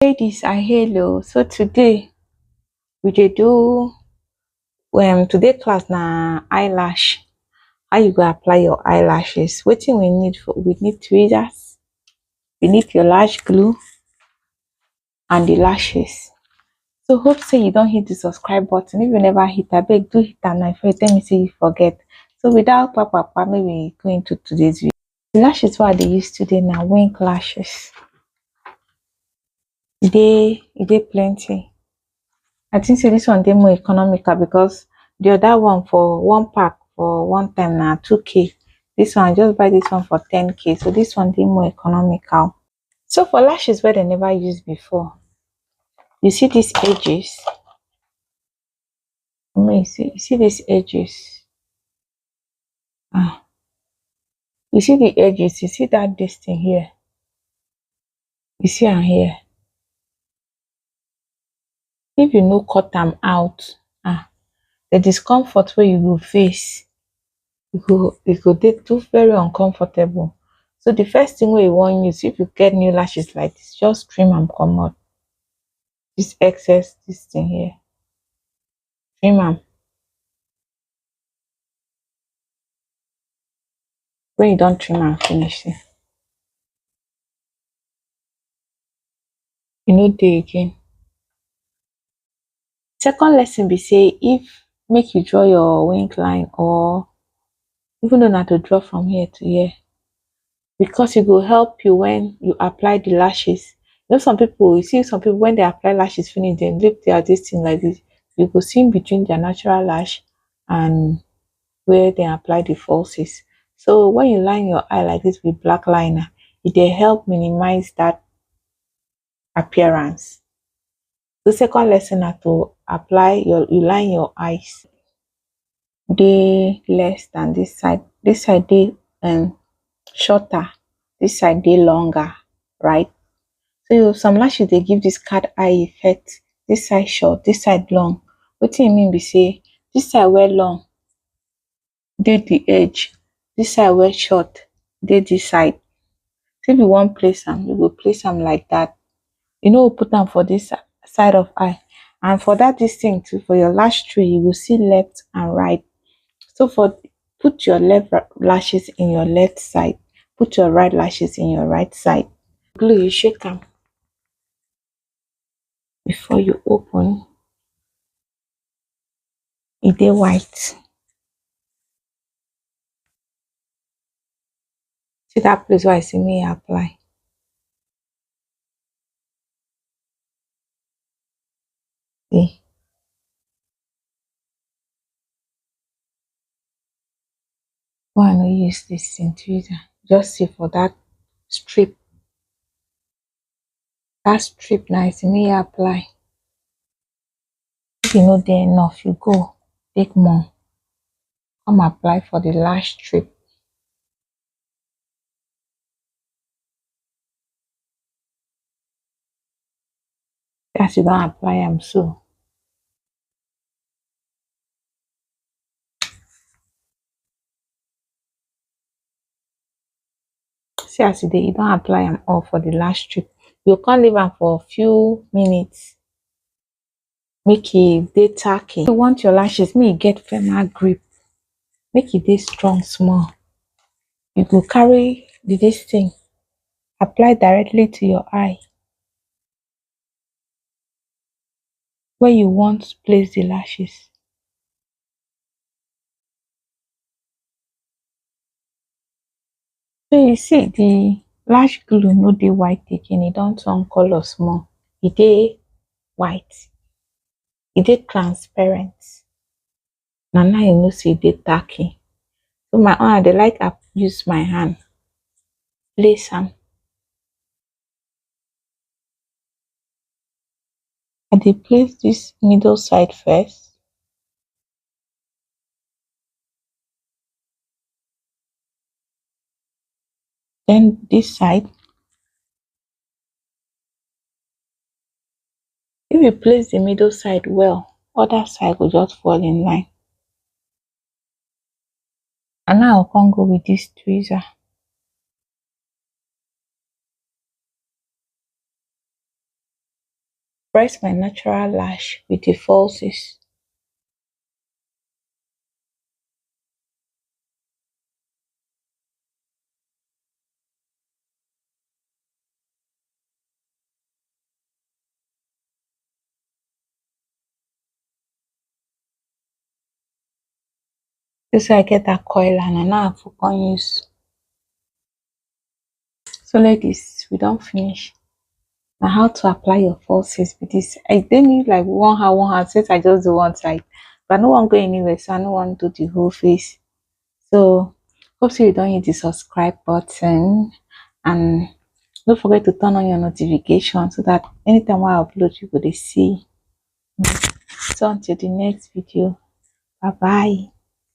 Ladies, I hello. So today we dey do today class na eyelash. How you go apply your eyelashes? Wetin we need we need tweezers, we need your lash glue and the lashes. So hope say you don't hit the subscribe button. If you never hit, abeg do hit am now before you tell me say you forget. So without papa, make we go into today's video. The lashes wey I dey use today na wink lashes. E dey plenty. I think say this one dey more economical because the other one for one pack for one time na 2k. This one I just buy this one for 10k. So this one dey more economical. So for lashes where they never used before, you see these edges. You see these edges. You see the edges. You see that distance here. You see am here. If you no cut them out, the discomfort where you will face, it go dey too very uncomfortable. So the first thing we want use, if you get new lashes like this, just trim and come out this excess, this thing here. Trim them. When you don't trim and finish it, you know dey again. Second lesson be say if make you draw your wink line, or even though not to draw from here to here, because it will help you when you apply the lashes. You know, some people, you see some people when they apply lashes finish, they leave their this thing like this. You go see in between their natural lash and where they apply the falsies. So when you line your eye like this with black liner, it dey help minimize that appearance. The second lesson na to apply you line your eyes. Dey less than this side. This side dey shorter. This side dey longer, right? So some lashes they give this cat eye effect. This side short, this side long. Wetin e mean be say this side where long dey the edge, this side where short dey this side. So if you want place them, you go place them like that. You know, put them for this side of eye, and for that this thing too, for your lash tray, you will see left and right. So for put your left lashes in your left side, put your right lashes in your right side. Glue, you shake them before you open. E dey white. See that place where I see me apply. See. Why I no use this thing tweezer? Just see for that strip. That strip now I see me apply. If you know there enough, you go take more. Come apply for the last strip. As you don't apply them so. See as you don't apply them all for the last strip. You can't leave them for a few minutes. Make it dey tacky. If you want your lashes, make get firmer grip. Make it dey strong small. You go carry this thing, apply directly to your eye where you want to place the lashes. So you see the lash glue no dey white again, e don turn color small. E dey white. E dey transparent. Now you know say e dey tacky. So my own, I dey like use my hand. Place am. I dey place this middle side first. Then this side. If you place the middle side well, other side will just fall in line. And now I can go with this tweezer. press my natural lash with the falsies. This way I get that coil and I know how to can use. So ladies, we don't finish. Now how to apply your falsies with this. I don't need like one hand since I just do one side. But no one go anywhere, so I don't want to do the whole face. So hope so you don't hit the subscribe button, and don't forget to turn on your notification so that anytime I upload you go to see. So until the next video, bye bye.